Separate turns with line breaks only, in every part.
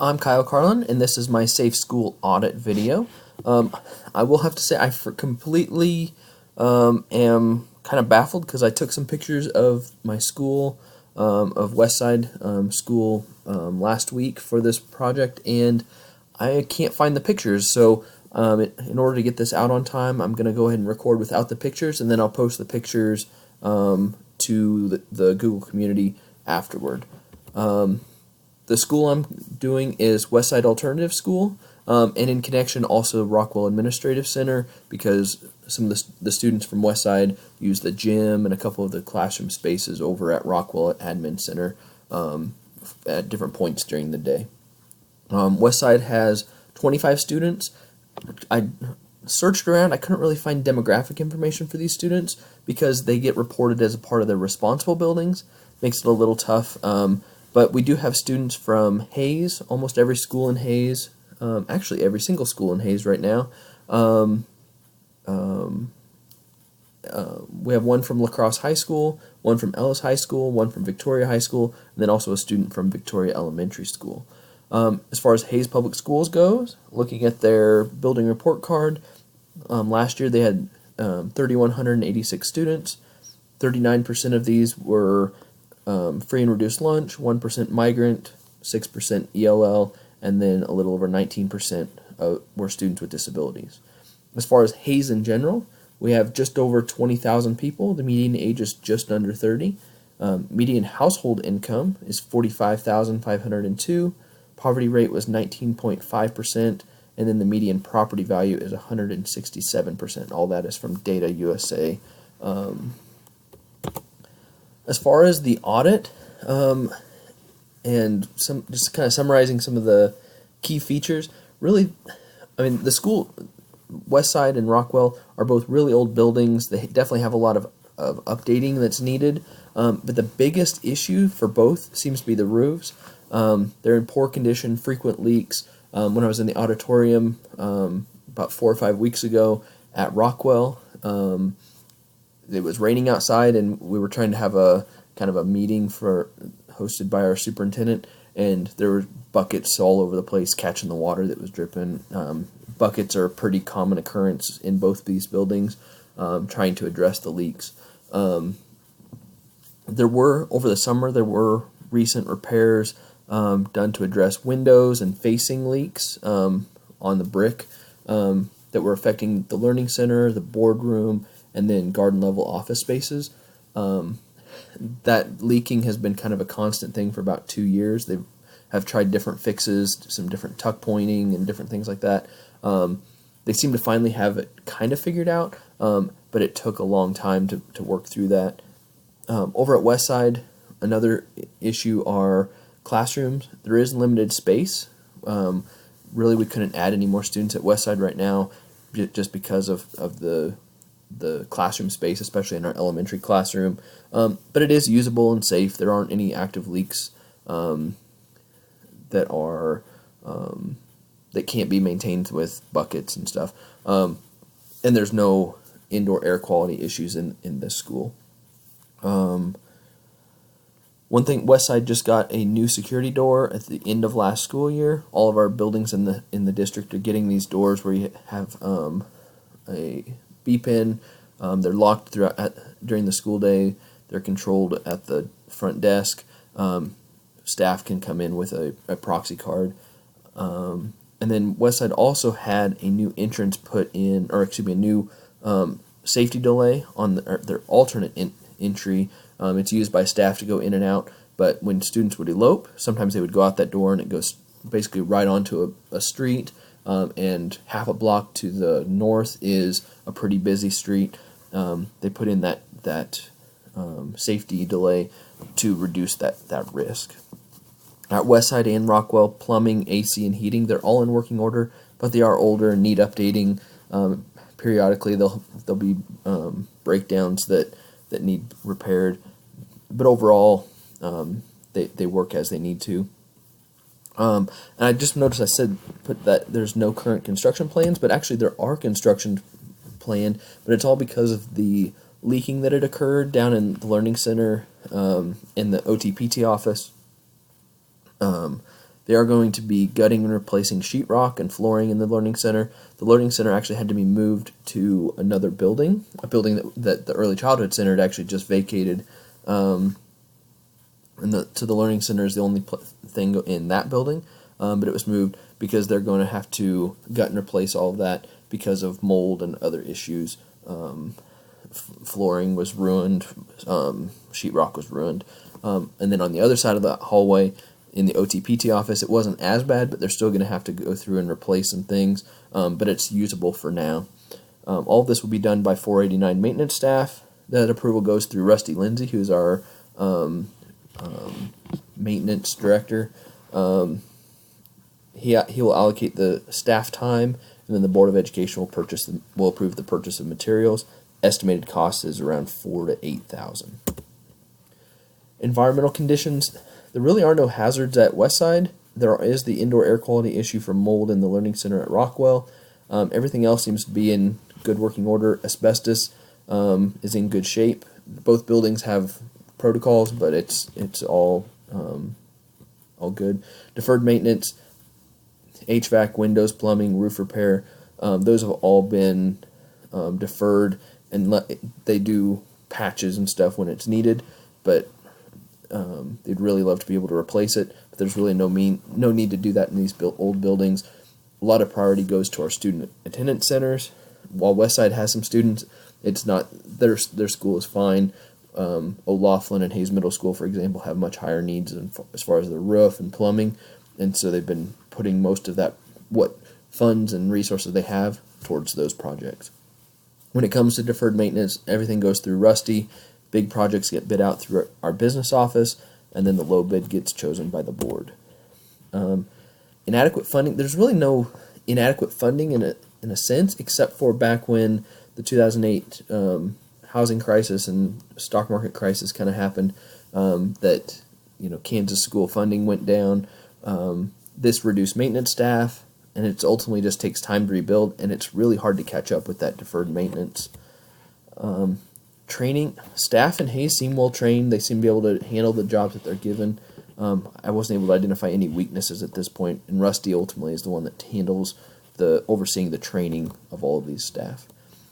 I'm Kyle Carlin, and this is my Safe School Audit video. I will have to say completely am kind of baffled because I took some pictures of my school, of Westside School last week for this project, and I can't find the pictures. So in order to get this out on time, I'm going to go ahead and record without the pictures, and then I'll post the pictures to the Google community afterward. The school I'm doing is Westside Alternative School, and in connection also Rockwell Administrative Center, because some of the students from Westside use the gym and a couple of the classroom spaces over at Rockwell Admin Center at different points during the day. Westside has 25 students. I searched around. I couldn't really find demographic information for these students because they get reported as a part of their responsible buildings. Makes it a little tough. But we do have students from Hayes, almost every school in Hayes, actually every single school in Hayes right now. We have one from La Crosse High School, one from Ellis High School, one from Victoria High School, and then also a student from Victoria Elementary School. As far as Hayes Public Schools goes, looking at their building report card, last year they had 3,186 students. 39% of these were free and reduced lunch, 1% migrant, 6% ELL, and then a little over 19% were students with disabilities. As far as Hayes in general, we have just over 20,000 people. The median age is just under 30. Median household income is 45,502. Poverty rate was 19.5%, and then the median property value is 167%. All that is from Data USA. As far as the audit, and just kind of summarizing some of the key features, really, I mean, the school, Westside and Rockwell, are both really old buildings. They definitely have a lot of updating that's needed, but the biggest issue for both seems to be the roofs. They're in poor condition, frequent leaks. When I was in the auditorium about 4 or 5 weeks ago at Rockwell, it was raining outside, and we were trying to have a kind of a meeting hosted by our superintendent, and there were buckets all over the place catching the water that was dripping. Buckets are a pretty common occurrence in both these buildings, trying to address the leaks. Over the summer, there were recent repairs done to address windows and facing leaks on the brick that were affecting the learning center, the boardroom, and then garden level office spaces. That leaking has been kind of a constant thing for about 2 years. They have tried different fixes, some different tuck pointing and different things like that. They seem to finally have it kind of figured out, but it took a long time to work through that. Over at Westside, another issue are classrooms. There is limited space. Really, we couldn't add any more students at Westside right now just because of the classroom space, especially in our elementary classroom. But it is usable and safe. There aren't any active leaks that can't be maintained with buckets and stuff. And there's no indoor air quality issues in this school. One thing, Westside just got a new security door at the end of last school year. All of our buildings in the district are getting these doors where you have a beep in. They're locked during the school day. They're controlled at the front desk. Staff can come in with a proxy card. And then Westside also had a new entrance put in, or excuse me, a new safety delay on their alternate entry. It's used by staff to go in and out, but when students would elope, sometimes they would go out that door and it goes basically right onto a street. And half a block to the north is a pretty busy street. They put in that safety delay to reduce that risk. At Westside and Rockwell, plumbing, AC, and heating, they're all in working order, but they are older and need updating. Periodically, there'll be breakdowns that need repaired, but overall, they work as they need to. And I just noticed I put that there's no current construction plans, but actually there are construction planned, but it's all because of the leaking that had occurred down in the Learning Center in the OTPT office. They are going to be gutting and replacing sheetrock and flooring in the Learning Center. The Learning Center actually had to be moved to another building, a building that the Early Childhood Center had actually just vacated. And the Learning Center is the only thing in that building, but it was moved because they're going to have to gut and replace all of that because of mold and other issues. Flooring was ruined, sheetrock was ruined, and then on the other side of the hallway, in the OTPT office, it wasn't as bad, but they're still going to have to go through and replace some things, but it's usable for now. All of this will be done by 489 maintenance staff. That approval goes through Rusty Lindsay, who's our maintenance director. He will allocate the staff time, and then the Board of Education will approve the purchase of materials. Estimated cost is around $4,000 to $8,000. Environmental conditions. There really are no hazards at Westside. There is the indoor air quality issue from mold in the Learning Center at Rockwell. Everything else seems to be in good working order. Asbestos is in good shape. Both buildings have protocols, but it's all good. Deferred maintenance, HVAC, windows, plumbing, roof repair, those have all been deferred, and they do patches and stuff when it's needed, but they'd really love to be able to replace it, but there's really no need to do that in these old buildings. A lot of priority goes to our student attendance centers. While Westside has some students, it's not their school is fine. O'Laughlin and Hayes Middle School, for example, have much higher needs as far as the roof and plumbing, and so they've been putting most of that funds and resources they have towards those projects. When it comes to deferred maintenance, everything goes through Rusty. Big projects get bid out through our business office, and then the low bid gets chosen by the board. Inadequate funding. There's really no inadequate funding in a sense, except for back when the 2008 housing crisis and stock market crisis kind of happened. That Kansas school funding went down. This reduced maintenance staff, and it ultimately just takes time to rebuild, and it's really hard to catch up with that deferred maintenance. Training staff in Hayes seem well trained. They seem to be able to handle the jobs that they're given. I wasn't able to identify any weaknesses at this point, and Rusty ultimately is the one that handles overseeing the training of all of these staff.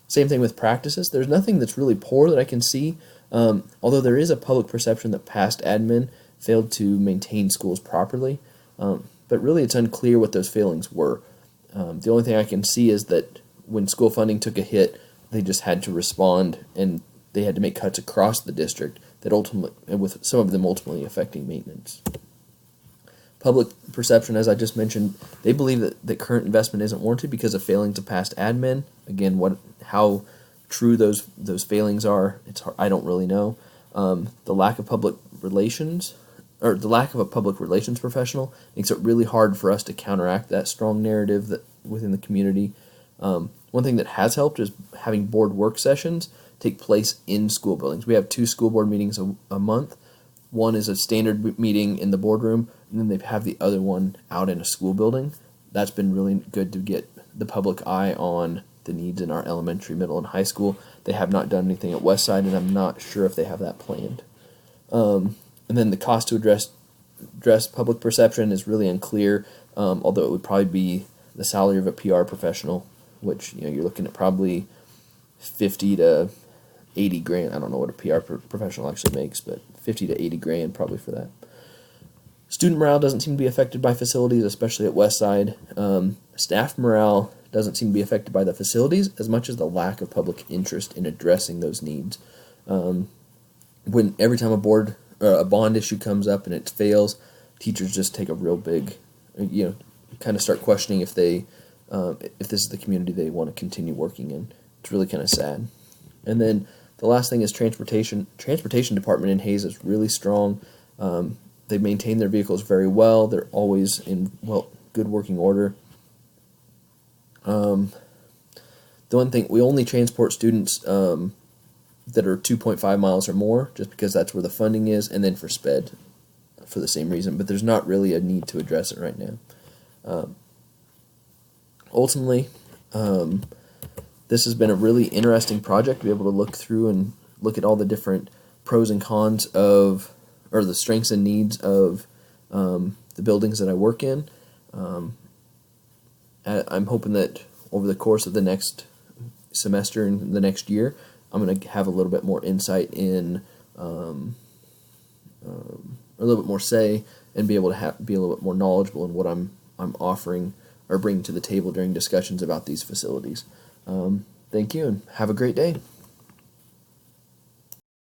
Same thing with practices. There's nothing that's really poor that I can see, although there is a public perception that past admin failed to maintain schools properly, but really it's unclear what those failings were. The only thing I can see is that when school funding took a hit, they just had to respond, and they had to make cuts across the district that with some of them ultimately affecting maintenance. Public perception, as I just mentioned, they believe that current investment isn't warranted because of failings of past admin. Again, how true those failings are, I don't really know. The lack of public relations, or the lack of a public relations professional, makes it really hard for us to counteract that strong narrative within the community. One thing that has helped is having board work sessions take place in school buildings. We have 2 school board meetings a month. One is a standard meeting in the boardroom, and then they have the other one out in a school building. That's been really good to get the public eye on the needs in our elementary, middle, and high school. They have not done anything at Westside, and I'm not sure if they have that planned. And then the cost to address public perception is really unclear, although it would probably be the salary of a PR professional, which you're looking at probably 50 to 80 grand. I don't know what a PR professional actually makes, but 50 to 80 grand probably for that. Student morale doesn't seem to be affected by facilities, especially at Westside. Staff morale doesn't seem to be affected by the facilities as much as the lack of public interest in addressing those needs. Every time a bond issue comes up and it fails, teachers just take a real big, kind of start questioning if this is the community they want to continue working in. It's really kind of sad. And then the last thing is transportation. Transportation department in Hayes is really strong. They maintain their vehicles very well. They're always in good working order. The one thing, we only transport students that are 2.5 miles or more, just because that's where the funding is, and then for SPED for the same reason. But there's not really a need to address it right now. Ultimately, this has been a really interesting project to be able to look through and look at all the different pros and cons or the strengths and needs of the buildings that I work in. I'm hoping that over the course of the next semester and the next year, I'm going to have a little bit more insight in, a little bit more say, and be able to be a little bit more knowledgeable in what I'm offering or bringing to the table during discussions about these facilities. Thank you, and have a great day.